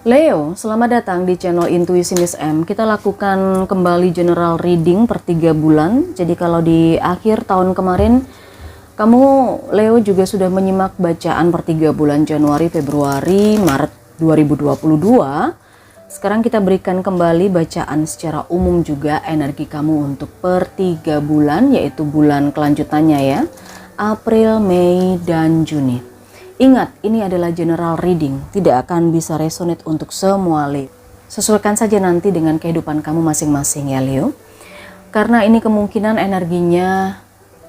Leo, selamat datang di channel Intuisi Miss M. Kita lakukan kembali general reading per 3 bulan. Jadi kalau di akhir tahun kemarin, kamu Leo juga sudah menyimak bacaan per 3 bulan Januari, Februari, Maret 2022. Sekarang kita berikan kembali bacaan secara umum juga energi kamu untuk per 3 bulan, yaitu bulan kelanjutannya ya. April, Mei, dan Juni. Ingat, ini adalah general reading, tidak akan bisa resonate untuk semua Leo. Sesuaikan saja nanti dengan kehidupan kamu masing-masing ya Leo. Karena ini kemungkinan energinya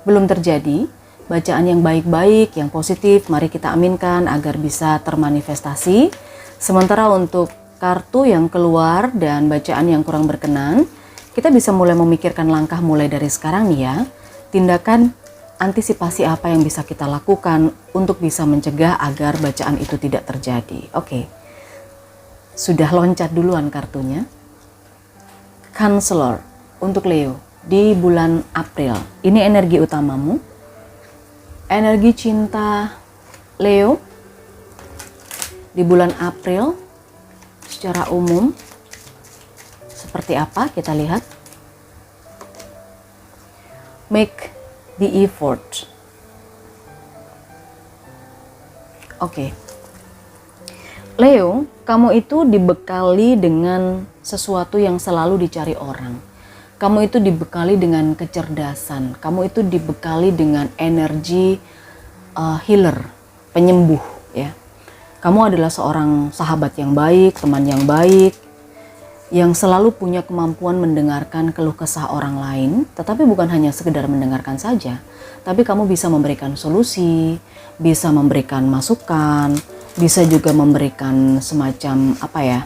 belum terjadi, bacaan yang baik-baik, yang positif, mari kita aminkan agar bisa termanifestasi. Sementara untuk kartu yang keluar dan bacaan yang kurang berkenan, kita bisa mulai memikirkan langkah mulai dari sekarang nih ya. Tindakan antisipasi apa yang bisa kita lakukan untuk bisa mencegah agar bacaan itu tidak terjadi. Oke, sudah loncat duluan kartunya. Counselor untuk Leo di bulan April. Ini energi utamamu. Energi cinta Leo di bulan April secara umum seperti apa kita lihat. Make the effort. Oke. Leo, kamu itu dibekali dengan sesuatu yang selalu dicari orang. Kamu itu dibekali dengan kecerdasan. Kamu itu dibekali dengan energi healer, penyembuh ya. Kamu adalah seorang sahabat yang baik, teman yang baik, yang selalu punya kemampuan mendengarkan keluh kesah orang lain, tetapi bukan hanya sekedar mendengarkan saja, tapi kamu bisa memberikan solusi, bisa memberikan masukan, bisa juga memberikan semacam apa ya,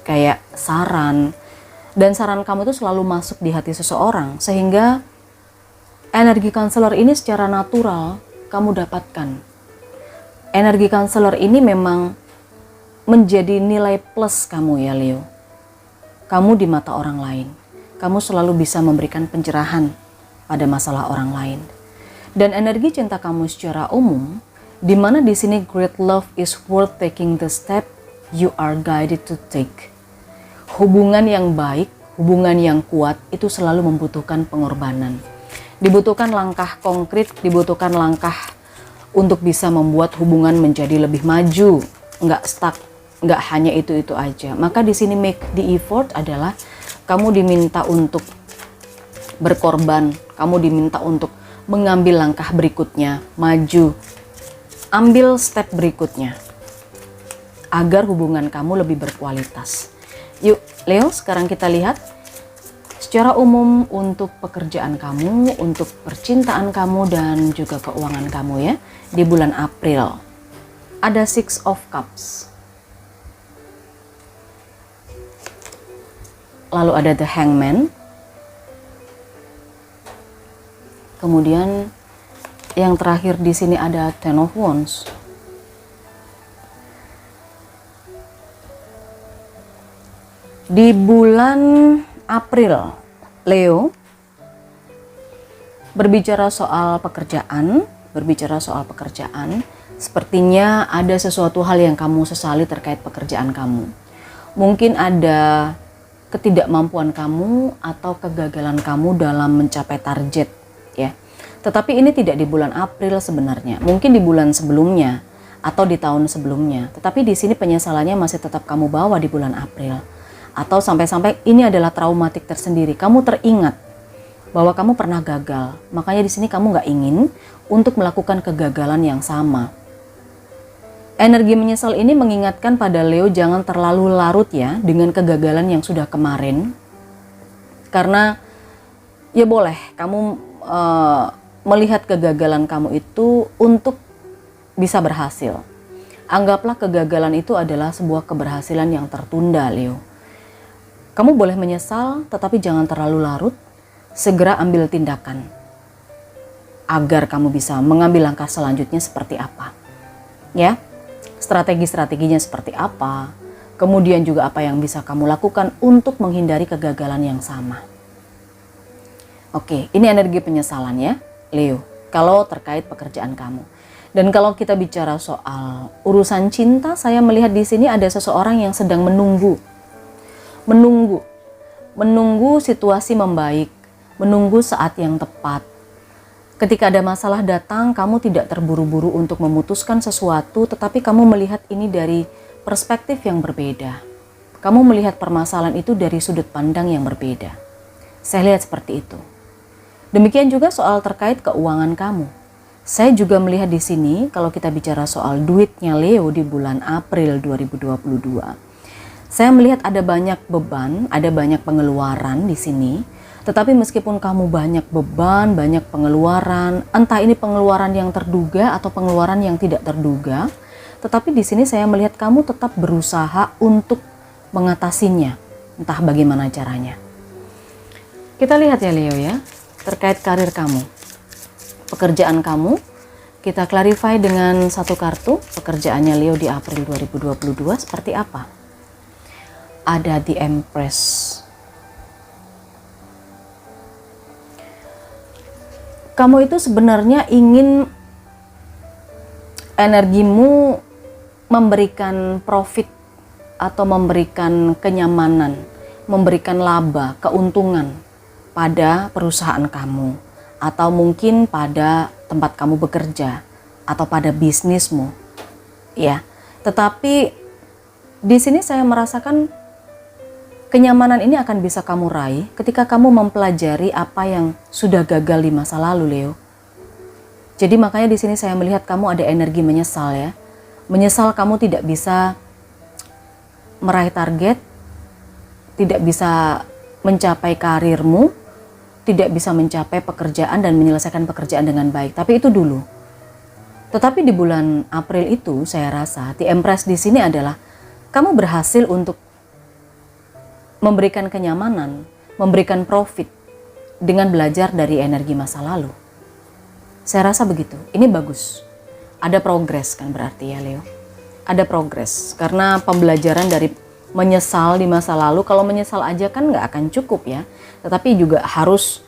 kayak saran, dan saran kamu itu selalu masuk di hati seseorang, sehingga energi counselor ini secara natural kamu dapatkan. Energi counselor ini memang menjadi nilai plus kamu ya Leo. Kamu di mata orang lain, kamu selalu bisa memberikan pencerahan pada masalah orang lain. Dan energi cinta kamu secara umum, di mana di sini great love is worth taking the step you are guided to take. Hubungan yang baik, hubungan yang kuat itu selalu membutuhkan pengorbanan. Dibutuhkan langkah konkret, dibutuhkan langkah untuk bisa membuat hubungan menjadi lebih maju, nggak stuck. Nggak hanya itu aja. Maka di sini make the effort adalah kamu diminta untuk berkorban, kamu diminta untuk mengambil langkah berikutnya, maju, ambil step berikutnya agar hubungan kamu lebih berkualitas. Yuk Leo, sekarang kita lihat secara umum untuk pekerjaan kamu, untuk percintaan kamu, dan juga keuangan kamu ya di bulan April. Ada Six of Cups. Lalu ada The Hangman. Kemudian yang terakhir di sini ada Ten of Wands. Di bulan April, Leo, berbicara soal pekerjaan, sepertinya ada sesuatu hal yang kamu sesali terkait pekerjaan kamu. Mungkin ada ketidakmampuan kamu atau kegagalan kamu dalam mencapai target ya. Tetapi ini tidak di bulan April sebenarnya. Mungkin di bulan sebelumnya atau di tahun sebelumnya. Tetapi di sini penyesalannya masih tetap kamu bawa di bulan April. Atau sampai-sampai ini adalah traumatik tersendiri. Kamu teringat bahwa kamu pernah gagal. Makanya di sini kamu nggak ingin untuk melakukan kegagalan yang sama. Energi menyesal ini mengingatkan pada Leo jangan terlalu larut ya dengan kegagalan yang sudah kemarin. Karena ya boleh kamu melihat kegagalan kamu itu untuk bisa berhasil. Anggaplah kegagalan itu adalah sebuah keberhasilan yang tertunda Leo. Kamu boleh menyesal tetapi jangan terlalu larut. Segera ambil tindakan agar kamu bisa mengambil langkah selanjutnya seperti apa. Ya. Strategi-strateginya seperti apa, kemudian juga apa yang bisa kamu lakukan untuk menghindari kegagalan yang sama. Oke, ini energi penyesalan ya, Leo, kalau terkait pekerjaan kamu. Dan kalau kita bicara soal urusan cinta, saya melihat di sini ada seseorang yang sedang menunggu situasi membaik, menunggu saat yang tepat. Ketika ada masalah datang, kamu tidak terburu-buru untuk memutuskan sesuatu, tetapi kamu melihat ini dari perspektif yang berbeda. Kamu melihat permasalahan itu dari sudut pandang yang berbeda. Saya lihat seperti itu. Demikian juga soal terkait keuangan kamu. Saya juga melihat di sini kalau kita bicara soal duitnya Leo di bulan April 2022. Saya melihat ada banyak beban, ada banyak pengeluaran di sini. Tetapi meskipun kamu banyak beban, banyak pengeluaran, entah ini pengeluaran yang terduga atau pengeluaran yang tidak terduga, tetapi di sini saya melihat kamu tetap berusaha untuk mengatasinya, entah bagaimana caranya. Kita lihat ya Leo ya, terkait karir kamu, pekerjaan kamu, kita clarify dengan satu kartu, pekerjaannya Leo di April 2022 seperti apa? Ada The Empress. Kamu itu sebenarnya ingin energimu memberikan profit atau memberikan kenyamanan, memberikan laba, keuntungan pada perusahaan kamu, atau mungkin pada tempat kamu bekerja, atau pada bisnismu, ya. Tetapi di sini saya merasakan kenyamanan ini akan bisa kamu raih ketika kamu mempelajari apa yang sudah gagal di masa lalu, Leo. Jadi makanya di sini saya melihat kamu ada energi menyesal ya. Menyesal kamu tidak bisa meraih target, tidak bisa mencapai karirmu, tidak bisa mencapai pekerjaan dan menyelesaikan pekerjaan dengan baik. Tapi itu dulu. Tetapi di bulan April itu saya rasa The Empress di sini adalah kamu berhasil untuk memberikan kenyamanan, memberikan profit dengan belajar dari energi masa lalu. Saya rasa begitu. Ini bagus. Ada progres kan berarti ya Leo. Ada progres karena pembelajaran dari menyesal di masa lalu. Kalau menyesal aja kan nggak akan cukup ya. Tetapi juga harus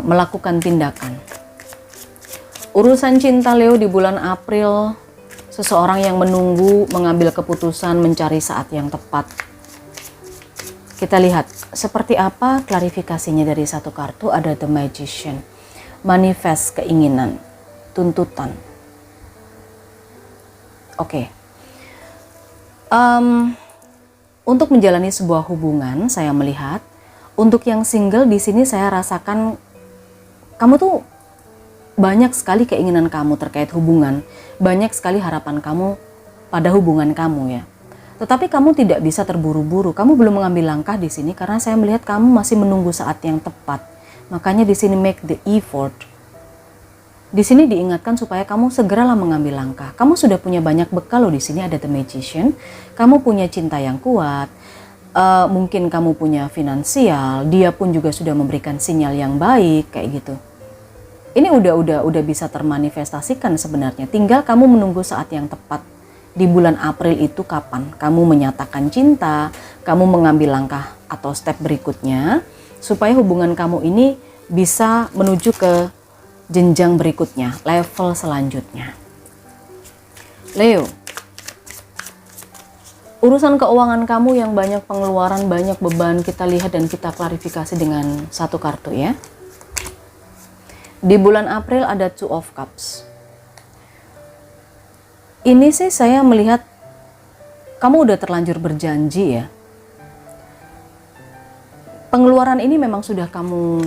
melakukan tindakan. Urusan cinta Leo di bulan April, seseorang yang menunggu, mengambil keputusan, mencari saat yang tepat. Kita lihat seperti apa klarifikasinya dari satu kartu. Ada The Magician, manifest keinginan, tuntutan. Oke. Untuk menjalani sebuah hubungan, saya melihat untuk yang single di sini saya rasakan kamu tuh banyak sekali keinginan kamu terkait hubungan, banyak sekali harapan kamu pada hubungan kamu ya. Tetapi kamu tidak bisa terburu-buru. Kamu belum mengambil langkah di sini karena saya melihat kamu masih menunggu saat yang tepat. Makanya di sini make the effort. Di sini diingatkan supaya kamu segeralah mengambil langkah. Kamu sudah punya banyak bekal loh di sini ada The Magician. Kamu punya cinta yang kuat. Mungkin kamu punya finansial. Dia pun juga sudah memberikan sinyal yang baik kayak gitu. Ini udah bisa termanifestasikan sebenarnya. Tinggal kamu menunggu saat yang tepat. Di bulan April itu kapan kamu menyatakan cinta, kamu mengambil langkah atau step berikutnya supaya hubungan kamu ini bisa menuju ke jenjang berikutnya, level selanjutnya. Leo, urusan keuangan kamu yang banyak pengeluaran, banyak beban, kita lihat dan kita klarifikasi dengan satu kartu ya. Di bulan April ada Two of Cups. Ini sih saya melihat kamu udah terlanjur berjanji ya. Pengeluaran ini memang sudah kamu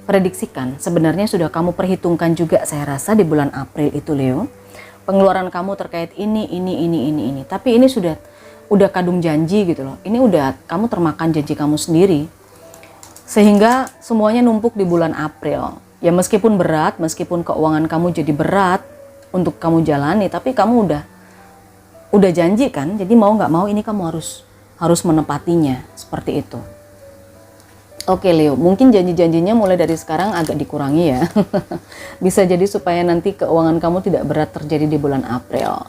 prediksikan. Sebenarnya sudah kamu perhitungkan juga saya rasa di bulan April itu Leo. Pengeluaran kamu terkait ini. Tapi ini udah kadung janji gitu loh. Ini udah kamu termakan janji kamu sendiri. Sehingga semuanya numpuk di bulan April. Ya meskipun berat, meskipun keuangan kamu jadi berat untuk kamu jalani, tapi kamu udah janji kan, jadi mau nggak mau ini kamu harus menepatinya seperti itu. Oke Leo, mungkin janji-janjinya mulai dari sekarang agak dikurangi ya. Bisa jadi supaya nanti keuangan kamu tidak berat terjadi di bulan April.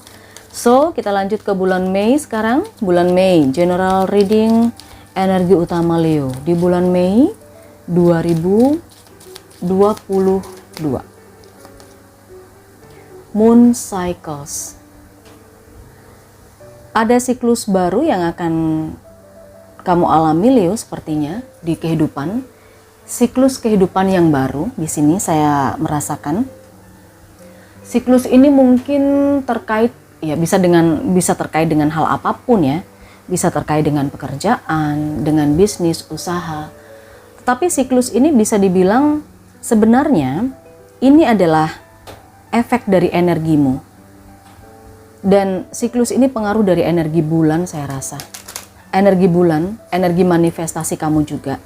So kita lanjut ke bulan Mei sekarang. Bulan Mei, general reading energi utama Leo di bulan Mei 2022. moon cycles. Ada siklus baru yang akan kamu alami Leo sepertinya di kehidupan. Siklus kehidupan yang baru di sini saya merasakan. Siklus ini mungkin terkait ya bisa terkait dengan hal apapun ya. Bisa terkait dengan pekerjaan, dengan bisnis, usaha. Tetapi siklus ini bisa dibilang sebenarnya ini adalah efek dari energimu. Dan siklus ini pengaruh dari energi bulan saya rasa. Energi bulan, energi manifestasi kamu juga.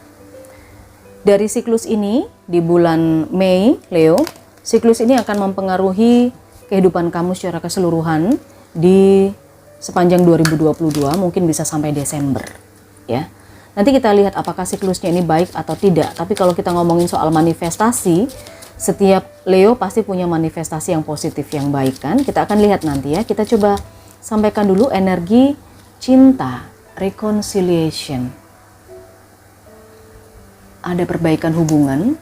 Dari siklus ini di bulan Mei, Leo, siklus ini akan mempengaruhi kehidupan kamu secara keseluruhan di sepanjang 2022, mungkin bisa sampai Desember ya. Nanti kita lihat apakah siklusnya ini baik atau tidak. Tapi kalau kita ngomongin soal manifestasi, setiap Leo pasti punya manifestasi yang positif, yang baik kan. Kita akan lihat nanti ya. Kita coba sampaikan dulu energi cinta, reconciliation. Ada perbaikan hubungan.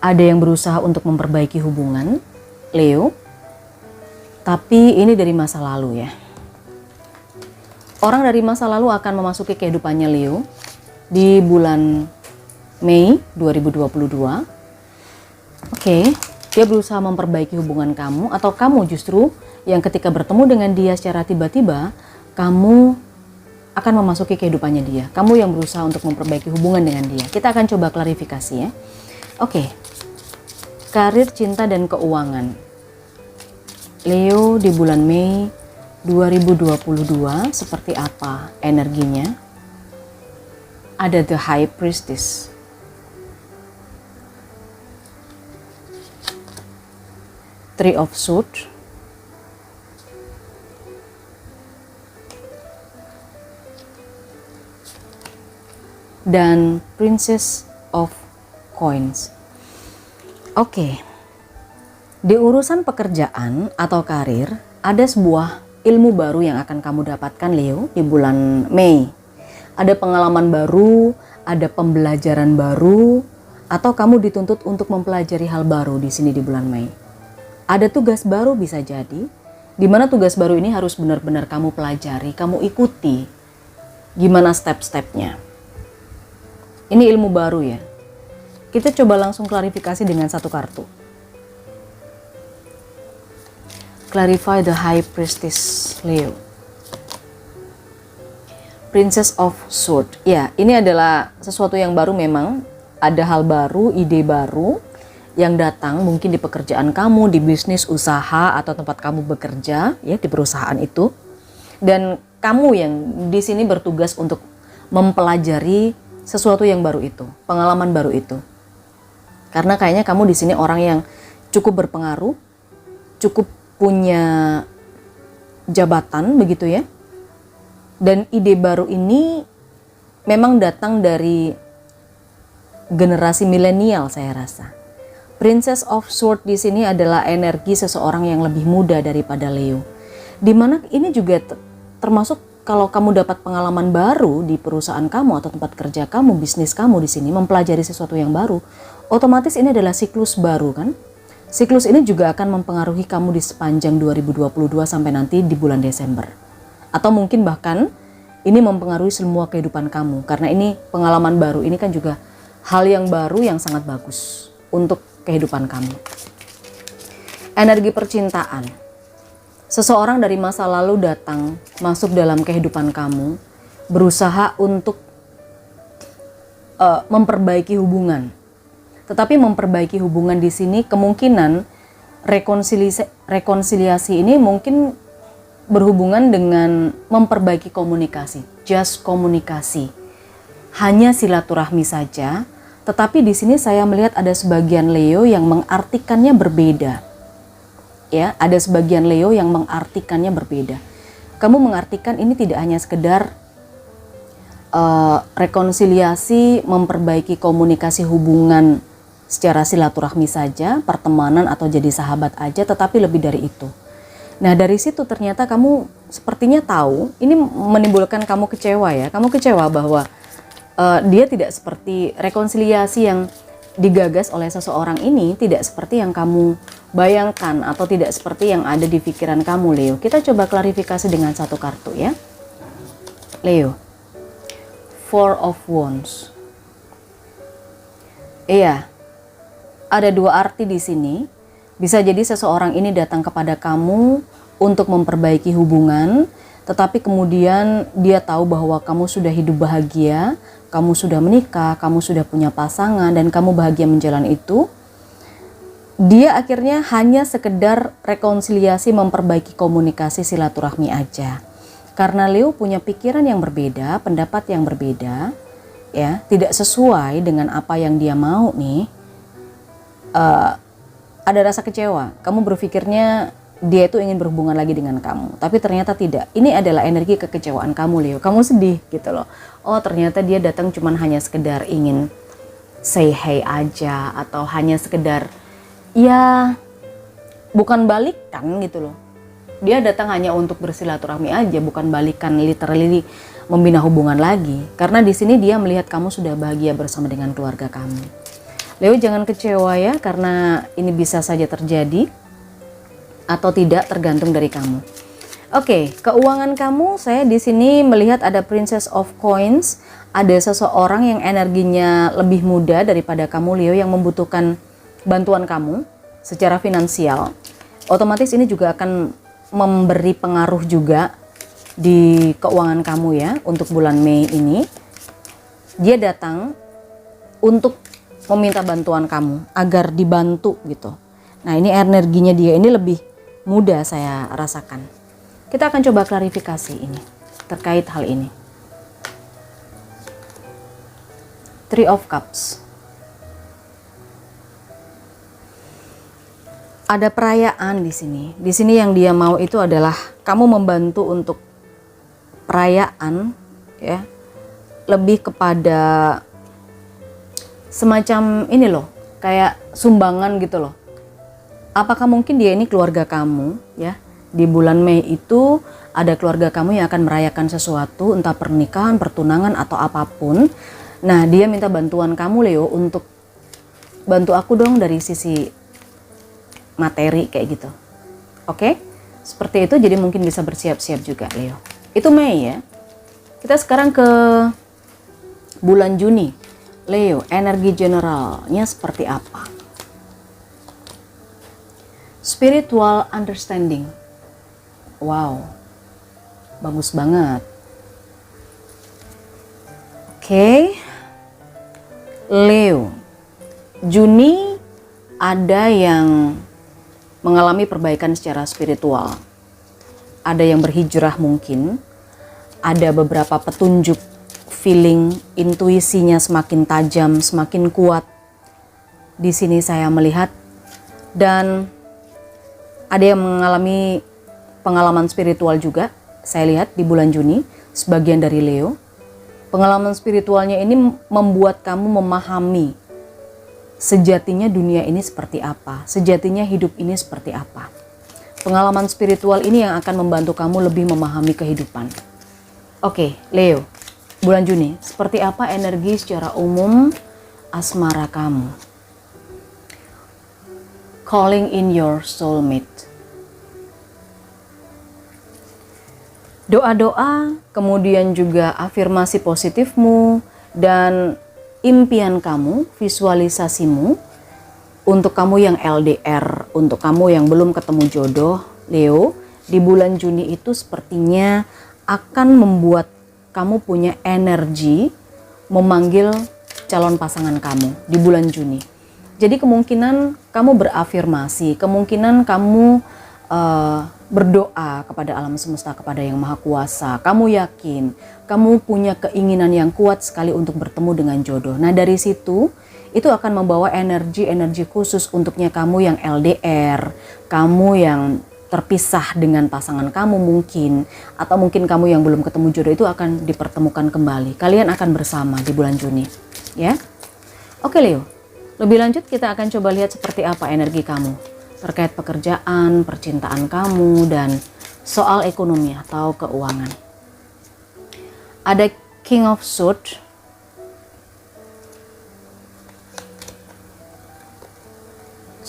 Ada yang berusaha untuk memperbaiki hubungan, Leo. Tapi ini dari masa lalu ya. Orang dari masa lalu akan memasuki kehidupannya Leo di bulan Mei 2022. Oke, dia berusaha memperbaiki hubungan kamu, atau kamu justru yang ketika bertemu dengan dia secara tiba-tiba, kamu akan memasuki kehidupannya dia. Kamu yang berusaha untuk memperbaiki hubungan dengan dia. Kita akan coba klarifikasi ya. Oke, karir, cinta, dan keuangan. Leo di bulan Mei 2022 seperti apa energinya? Ada The High Priestess. Three of Swords, dan Princess of Coins. Oke, di urusan pekerjaan atau karir, ada sebuah ilmu baru yang akan kamu dapatkan Leo di bulan Mei. Ada pengalaman baru, ada pembelajaran baru, atau kamu dituntut untuk mempelajari hal baru di sini di bulan Mei. Ada tugas baru bisa jadi, di mana tugas baru ini harus benar-benar kamu pelajari, kamu ikuti gimana step-stepnya. Ini ilmu baru ya. Kita coba langsung klarifikasi dengan satu kartu. Clarify the High Priestess Leo. Princess of Swords. Ya, ini adalah sesuatu yang baru memang. Ada hal baru, ide baru yang datang mungkin di pekerjaan kamu, di bisnis, usaha, atau tempat kamu bekerja ya, di perusahaan itu. Dan kamu yang di sini bertugas untuk mempelajari sesuatu yang baru itu, pengalaman baru itu. Karena kayaknya kamu di sini orang yang cukup berpengaruh, cukup punya jabatan begitu ya. Dan ide baru ini memang datang dari generasi milenial saya rasa. Princess of Swords di sini adalah energi seseorang yang lebih muda daripada Leo. Dimana ini juga termasuk kalau kamu dapat pengalaman baru di perusahaan kamu atau tempat kerja kamu, bisnis kamu di sini, mempelajari sesuatu yang baru, otomatis ini adalah siklus baru kan? Siklus ini juga akan mempengaruhi kamu di sepanjang 2022 sampai nanti di bulan Desember. Atau mungkin bahkan ini mempengaruhi semua kehidupan kamu. Karena ini pengalaman baru, ini kan juga hal yang baru yang sangat bagus untuk kehidupan kamu. Energi percintaan. Seseorang dari masa lalu datang, masuk dalam kehidupan kamu, berusaha untuk memperbaiki hubungan. Tetapi memperbaiki hubungan di sini kemungkinan rekonsiliasi ini mungkin berhubungan dengan memperbaiki komunikasi, just komunikasi. Hanya silaturahmi saja, tetapi di sini saya melihat ada sebagian Leo yang mengartikannya berbeda. Ya, ada sebagian Leo yang mengartikannya berbeda. Kamu mengartikan ini tidak hanya sekedar rekonsiliasi, memperbaiki komunikasi hubungan secara silaturahmi saja, pertemanan atau jadi sahabat aja, tetapi lebih dari itu. Nah, dari situ ternyata kamu sepertinya tahu, ini menimbulkan kamu kecewa ya. Kamu kecewa bahwa dia tidak seperti rekonsiliasi yang digagas oleh seseorang ini tidak seperti yang kamu bayangkan atau tidak seperti yang ada di pikiran kamu, Leo. Kita coba klarifikasi dengan satu kartu ya. Leo, Four of Wands. Iya, ada dua arti di sini. Bisa jadi seseorang ini datang kepada kamu untuk memperbaiki hubungan, tetapi kemudian dia tahu bahwa kamu sudah hidup bahagia, kamu sudah menikah, kamu sudah punya pasangan, dan kamu bahagia menjalani itu. Dia akhirnya hanya sekedar rekonsiliasi, memperbaiki komunikasi silaturahmi aja. Karena Leo punya pikiran yang berbeda, pendapat yang berbeda, ya, tidak sesuai dengan apa yang dia mau nih. Ada rasa kecewa. Kamu berpikirnya dia itu ingin berhubungan lagi dengan kamu, tapi ternyata tidak. Ini adalah energi kekecewaan kamu, Leo. Kamu sedih gitu loh. Oh, ternyata dia datang cuman hanya sekedar ingin say hey aja, atau hanya sekedar ya bukan balikan gitu loh. Dia datang hanya untuk bersilaturahmi aja, bukan balikan, literally membina hubungan lagi. Karena di sini dia melihat kamu sudah bahagia bersama dengan keluarga kamu. Leo, jangan kecewa ya, karena ini bisa saja terjadi atau tidak, tergantung dari kamu. Oke, keuangan kamu, saya di sini melihat ada Princess of Coins. Ada seseorang yang energinya lebih muda daripada kamu, Leo, yang membutuhkan bantuan kamu secara finansial. Otomatis ini juga akan memberi pengaruh juga di keuangan kamu ya untuk bulan Mei ini. Dia datang untuk meminta bantuan kamu agar dibantu gitu. Nah, ini energinya dia ini lebih muda saya rasakan. Kita akan coba klarifikasi ini terkait hal ini. Three of Cups. Ada perayaan di sini. Di sini yang dia mau itu adalah kamu membantu untuk perayaan ya. Lebih kepada semacam ini loh, kayak sumbangan gitu loh. Apakah mungkin dia ini keluarga kamu ya? Di bulan Mei itu ada keluarga kamu yang akan merayakan sesuatu, entah pernikahan, pertunangan atau apapun. Nah, dia minta bantuan kamu, Leo, untuk bantu aku dong dari sisi materi kayak gitu. Oke? Seperti itu, jadi mungkin bisa bersiap-siap juga, Leo. Itu Mei ya. Kita sekarang ke bulan Juni. Leo, energi generalnya seperti apa? Spiritual understanding. Wow, bagus banget. Oke, Leo, Juni ada yang mengalami perbaikan secara spiritual. Ada yang berhijrah mungkin. Ada beberapa petunjuk, feeling, intuisinya semakin tajam, semakin kuat. Di sini saya melihat, dan ada yang mengalami pengalaman spiritual juga. Saya lihat di bulan Juni, sebagian dari Leo. Pengalaman spiritualnya ini membuat kamu memahami sejatinya dunia ini seperti apa, sejatinya hidup ini seperti apa. Pengalaman spiritual ini yang akan membantu kamu lebih memahami kehidupan. Oke, Leo. Bulan Juni, seperti apa energi secara umum asmara kamu? Calling in your soulmate. Doa-doa, kemudian juga afirmasi positifmu, dan impian kamu, visualisasimu, untuk kamu yang LDR, untuk kamu yang belum ketemu jodoh, Leo, di bulan Juni itu sepertinya akan membuat kamu punya energi memanggil calon pasangan kamu di bulan Juni. Jadi kemungkinan kamu berafirmasi, kemungkinan kamu berdoa kepada alam semesta, kepada Yang Maha Kuasa. Kamu yakin, kamu punya keinginan yang kuat sekali untuk bertemu dengan jodoh. Nah, dari situ itu akan membawa energi-energi khusus untuknya kamu yang LDR, kamu yang terpisah dengan pasangan kamu mungkin, atau mungkin kamu yang belum ketemu jodoh itu akan dipertemukan kembali. Kalian akan bersama di bulan Juni, ya. Oke, Leo. Lebih lanjut kita akan coba lihat seperti apa energi kamu terkait pekerjaan, percintaan kamu, dan soal ekonomi atau keuangan. Ada King of Swords.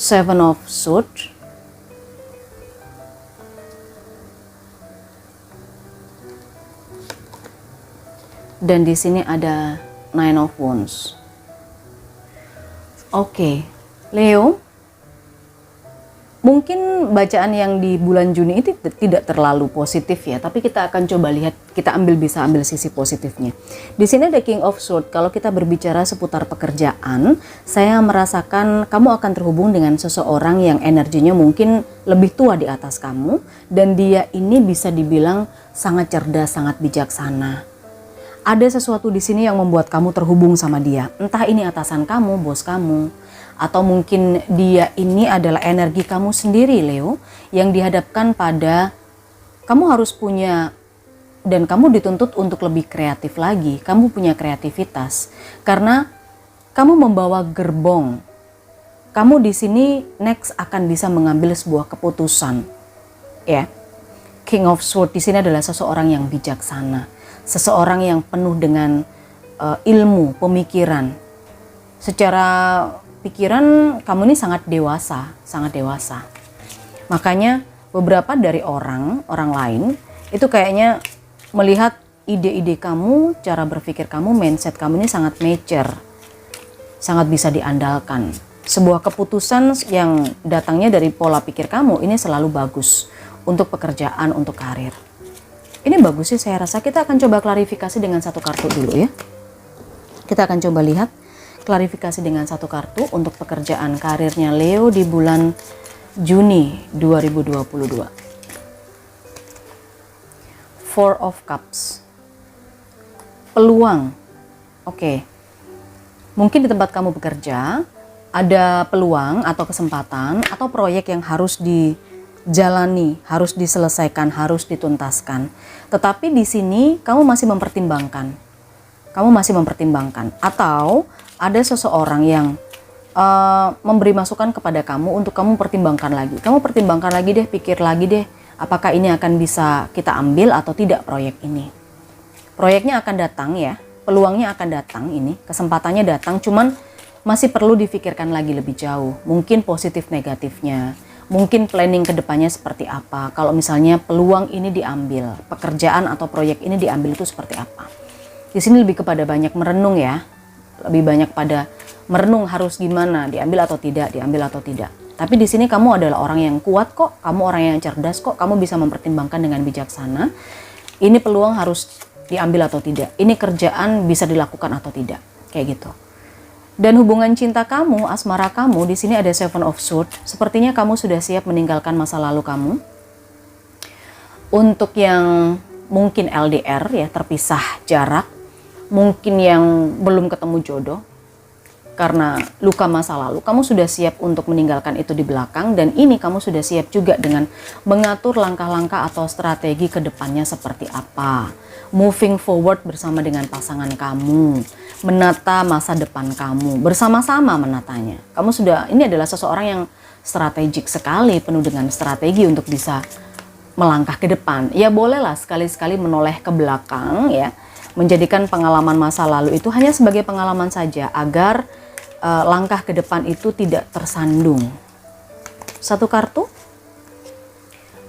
Seven of Swords, dan di sini ada Nine of Wands. Oke, Leo, mungkin bacaan yang di bulan Juni itu tidak terlalu positif ya, tapi kita akan coba lihat, kita bisa ambil sisi positifnya. Di sini ada King of Swords. Kalau kita berbicara seputar pekerjaan, saya merasakan kamu akan terhubung dengan seseorang yang energinya mungkin lebih tua di atas kamu, dan dia ini bisa dibilang sangat cerdas, sangat bijaksana. Ada sesuatu di sini yang membuat kamu terhubung sama dia. Entah ini atasan kamu, bos kamu, atau mungkin dia ini adalah energi kamu sendiri, Leo, yang dihadapkan pada kamu harus punya, dan kamu dituntut untuk lebih kreatif lagi. Kamu punya kreativitas karena kamu membawa gerbong. Kamu di sini next akan bisa mengambil sebuah keputusan, ya. King of Swords di sini adalah seseorang yang bijaksana, seseorang yang penuh dengan ilmu, pemikiran. Secara pikiran kamu ini sangat dewasa, sangat dewasa. Makanya beberapa dari orang lain itu kayaknya melihat ide-ide kamu, cara berpikir kamu, mindset kamu ini sangat mature, sangat bisa diandalkan. Sebuah keputusan yang datangnya dari pola pikir kamu ini selalu bagus untuk pekerjaan, untuk karir. Ini bagus sih, saya rasa. Kita akan coba klarifikasi dengan satu kartu dulu ya. Kita akan coba lihat klarifikasi dengan satu kartu untuk pekerjaan karirnya Leo di bulan Juni 2022. Four of Cups. Peluang. Oke. Mungkin di tempat kamu bekerja ada peluang atau kesempatan atau proyek yang harus dijalani, harus diselesaikan, harus dituntaskan. Tetapi di sini kamu masih mempertimbangkan. Atau ada seseorang yang memberi masukan kepada kamu untuk kamu pertimbangkan lagi. Kamu pertimbangkan lagi deh, pikir lagi deh, apakah ini akan bisa kita ambil atau tidak proyek ini. Proyeknya akan datang ya, peluangnya akan datang ini, kesempatannya datang, cuman masih perlu difikirkan lagi lebih jauh. Mungkin positif negatifnya, mungkin planning ke depannya seperti apa. Kalau misalnya peluang ini diambil, pekerjaan atau proyek ini diambil itu seperti apa. Di sini lebih kepada banyak merenung ya. Lebih banyak pada merenung harus gimana, diambil atau tidak, diambil atau tidak. Tapi di sini kamu adalah orang yang kuat kok, kamu orang yang cerdas kok, kamu bisa mempertimbangkan dengan bijaksana. Ini peluang harus diambil atau tidak, ini kerjaan bisa dilakukan atau tidak, kayak gitu. Dan hubungan cinta kamu, asmara kamu, di sini ada Seven of Swords. Sepertinya kamu sudah siap meninggalkan masa lalu kamu. Untuk yang mungkin LDR ya, terpisah jarak, mungkin yang belum ketemu jodoh karena luka masa lalu, kamu sudah siap untuk meninggalkan itu di belakang, dan ini kamu sudah siap juga dengan mengatur langkah-langkah atau strategi ke depannya seperti apa. Moving forward bersama dengan pasangan kamu, menata masa depan kamu, bersama-sama menatanya. Kamu sudah, ini adalah seseorang yang strategik sekali, penuh dengan strategi untuk bisa melangkah ke depan. Ya bolehlah sekali-sekali menoleh ke belakang ya, menjadikan pengalaman masa lalu itu hanya sebagai pengalaman saja agar langkah ke depan itu tidak tersandung. Satu kartu,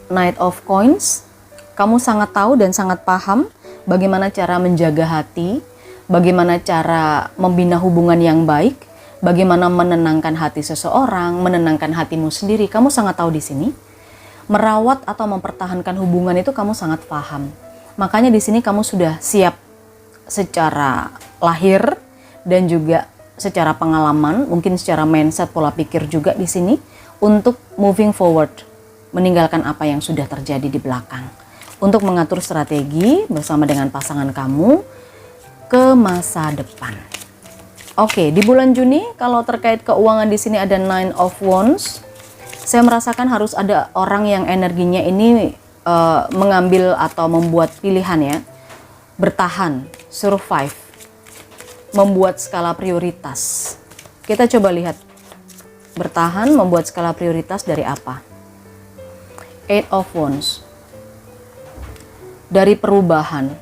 Knight of Coins. Kamu sangat tahu dan sangat paham bagaimana cara menjaga hati, bagaimana cara membina hubungan yang baik, bagaimana menenangkan hati seseorang, menenangkan hatimu sendiri. Kamu sangat tahu di sini. Merawat atau mempertahankan hubungan itu kamu sangat paham. Makanya di sini kamu sudah siap secara lahir dan juga secara pengalaman, mungkin secara mindset, pola pikir juga di sini untuk moving forward, meninggalkan apa yang sudah terjadi di belakang, untuk mengatur strategi bersama dengan pasangan kamu ke masa depan. Oke, di bulan Juni kalau terkait keuangan di sini ada Nine of Wands. Saya merasakan harus ada orang yang energinya ini mengambil atau membuat pilihan ya, bertahan, survive, membuat skala prioritas. Kita coba lihat, bertahan, membuat skala prioritas dari apa? Eight of Wands. Dari perubahan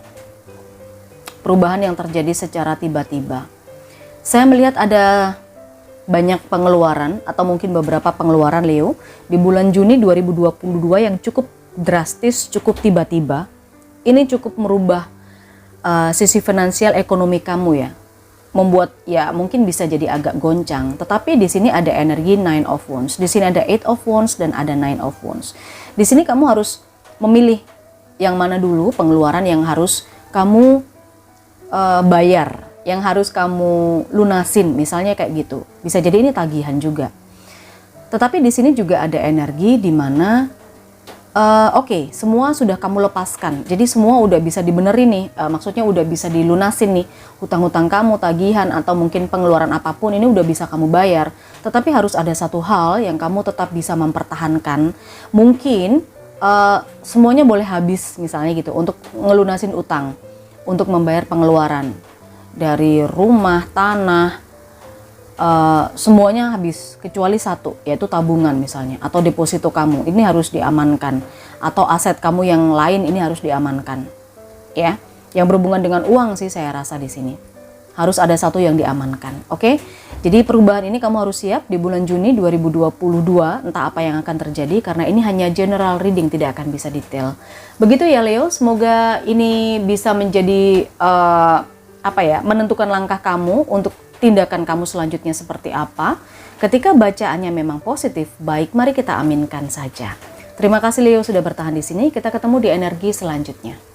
yang terjadi secara tiba-tiba. Saya melihat ada banyak pengeluaran atau mungkin beberapa pengeluaran Leo di bulan Juni 2022 yang cukup drastis, cukup tiba-tiba. Ini cukup merubah sisi finansial ekonomi kamu ya. Membuat ya mungkin bisa jadi agak goncang. Tetapi di sini ada energi Nine of Wands. Di sini ada Eight of Wands dan ada Nine of Wands. Di sini kamu harus memilih yang mana dulu pengeluaran yang harus kamu bayar, yang harus kamu lunasin, misalnya kayak gitu. Bisa jadi ini tagihan juga. Tetapi di sini juga ada energi di mana oke, semua sudah kamu lepaskan. Jadi semua udah bisa dibenerin nih, maksudnya udah bisa dilunasin nih. Hutang-hutang kamu, tagihan atau mungkin pengeluaran apapun ini udah bisa kamu bayar. Tetapi harus ada satu hal yang kamu tetap bisa mempertahankan. Mungkin semuanya boleh habis misalnya gitu untuk ngelunasin utang, untuk membayar pengeluaran dari rumah, tanah, semuanya habis kecuali satu, yaitu tabungan misalnya atau deposito kamu ini harus diamankan, atau aset kamu yang lain ini harus diamankan ya, yang berhubungan dengan uang sih saya rasa di sini harus ada satu yang diamankan. Oke, jadi perubahan ini kamu harus siap di bulan Juni 2022, entah apa yang akan terjadi karena ini hanya general reading, tidak akan bisa detail. Begitu ya Leo, semoga ini bisa menjadi menentukan langkah kamu untuk tindakan kamu selanjutnya seperti apa. Ketika bacaannya memang positif, baik, mari kita aminkan saja. Terima kasih Leo sudah bertahan di sini. Kita ketemu di energi selanjutnya.